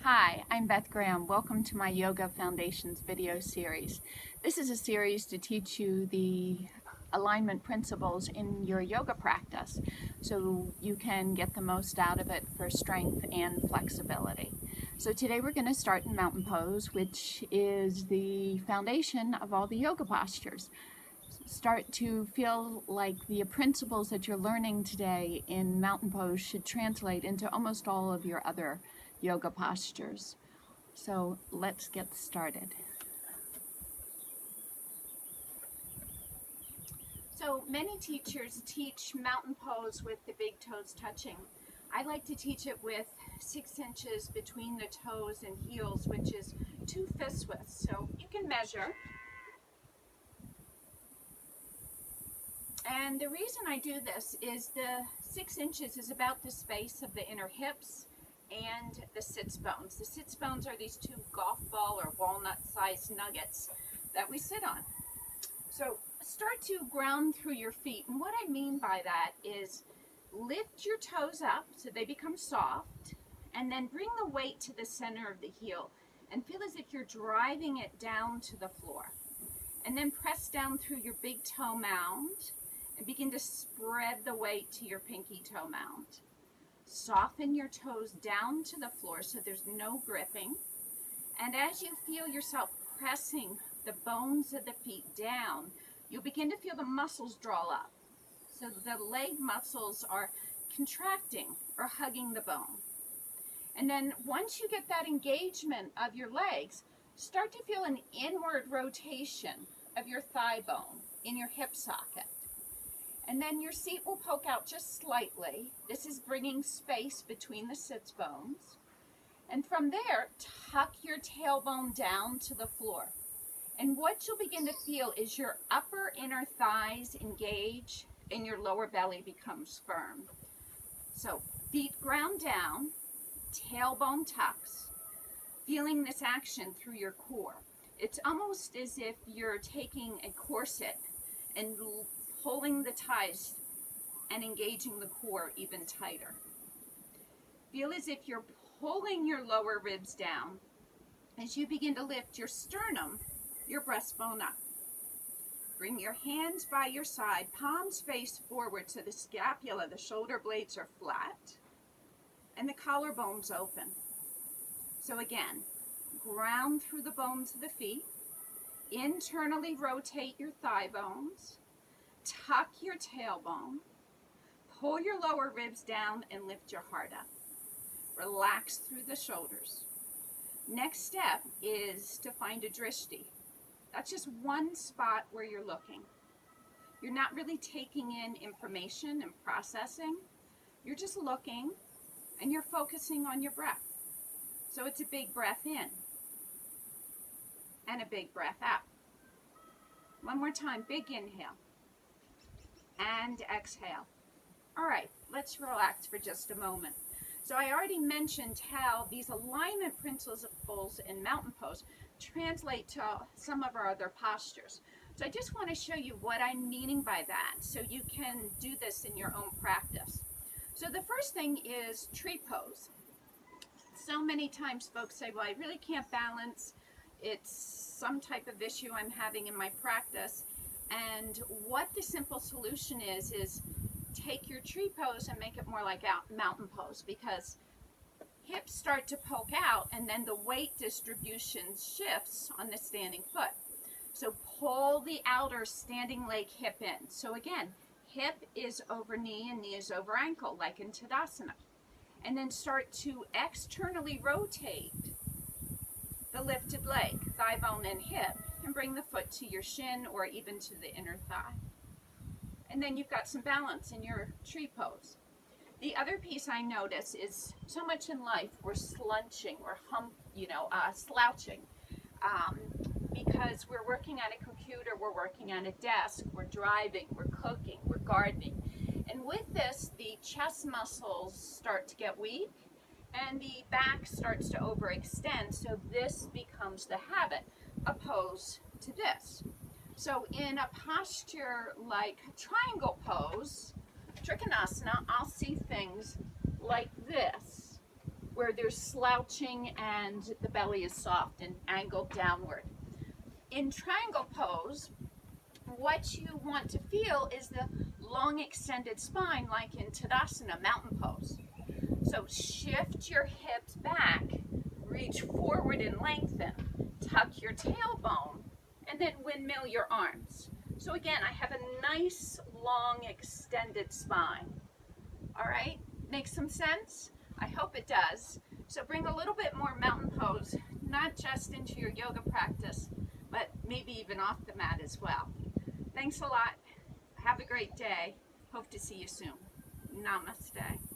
Hi, I'm Beth Graham. Welcome to my Yoga Foundations video series. This is a series to teach you the alignment principles in your yoga practice so you can get the most out of it for strength and flexibility. So today we're going to start in mountain pose, which is the foundation of all the yoga postures. Start to feel like the principles that you're learning today in mountain pose should translate into almost all of your other yoga postures. So let's get started. So many teachers teach mountain pose with the big toes touching. I like to teach it with 6 inches between the toes and heels, which is 2 fist widths. So you can measure. And the reason I do this is the 6 inches is about the space of the inner hips and the sits bones. The sits bones are these 2 golf ball or walnut sized nuggets that we sit on. So start to ground through your feet. And what I mean by that is lift your toes up so they become soft, and then bring the weight to the center of the heel and feel as if you're driving it down to the floor. And then press down through your big toe mound and begin to spread the weight to your pinky toe mound. Soften your toes down to the floor so there's no gripping. And as you feel yourself pressing the bones of the feet down, you'll begin to feel the muscles draw up. So the leg muscles are contracting or hugging the bone. And then once you get that engagement of your legs, start to feel an inward rotation of your thigh bone in your hip socket. And then your seat will poke out just slightly. This is bringing space between the sits bones. And from there, tuck your tailbone down to the floor. And what you'll begin to feel is your upper inner thighs engage and your lower belly becomes firm. So feet ground down, tailbone tucks, feeling this action through your core. It's almost as if you're taking a corset and pulling the ties and engaging the core even tighter. Feel as if you're pulling your lower ribs down as you begin to lift your sternum, your breastbone up. Bring your hands by your side, palms face forward so the scapula, the shoulder blades are flat, and the collarbone's open. So again, ground through the bones of the feet, internally rotate your thigh bones, tuck your tailbone, pull your lower ribs down and lift your heart up. Relax through the shoulders. Next step is to find a Drishti. That's just one spot where you're looking. You're not really taking in information and processing. You're just looking and you're focusing on your breath. So it's a big breath in and a big breath out. One more time, big inhale and exhale. All right, let's relax for just a moment. So I already mentioned how these alignment principles in mountain pose translate to some of our other postures. So I just want to show you what I'm meaning by that so you can do this in your own practice. So the first thing is tree pose. So many times folks say, well, I really can't balance. It's some type of issue I'm having in my practice. And what the simple solution is take your tree pose and make it more like mountain pose, because hips start to poke out and then the weight distribution shifts on the standing foot. So pull the outer standing leg hip in. So again, hip is over knee and knee is over ankle, like in Tadasana. And then start to externally rotate the lifted leg, thigh bone and hip, and bring the foot to your shin or even to the inner thigh. And then you've got some balance in your tree pose. The other piece I notice is so much in life we're slunching, we're slouching, because we're working on a computer, we're working on a desk, we're driving, we're cooking, we're gardening. And with this, the chest muscles start to get weak and the back starts to overextend, so this becomes the habit opposed to this. So in a posture like triangle pose, Trikonasana, I'll see things like this. where there's slouching and the belly is soft and angled downward. In triangle pose, what you want to feel is the long extended spine, like in Tadasana, mountain pose. So shift your hips back, reach forward and lengthen, tuck your tailbone, and then windmill your arms. So again, I have a nice long extended spine. All right, makes some sense? I hope it does. So bring a little bit more mountain pose, not just into your yoga practice, but maybe even off the mat as well. Thanks a lot. Have a great day. Hope to see you soon. Namaste.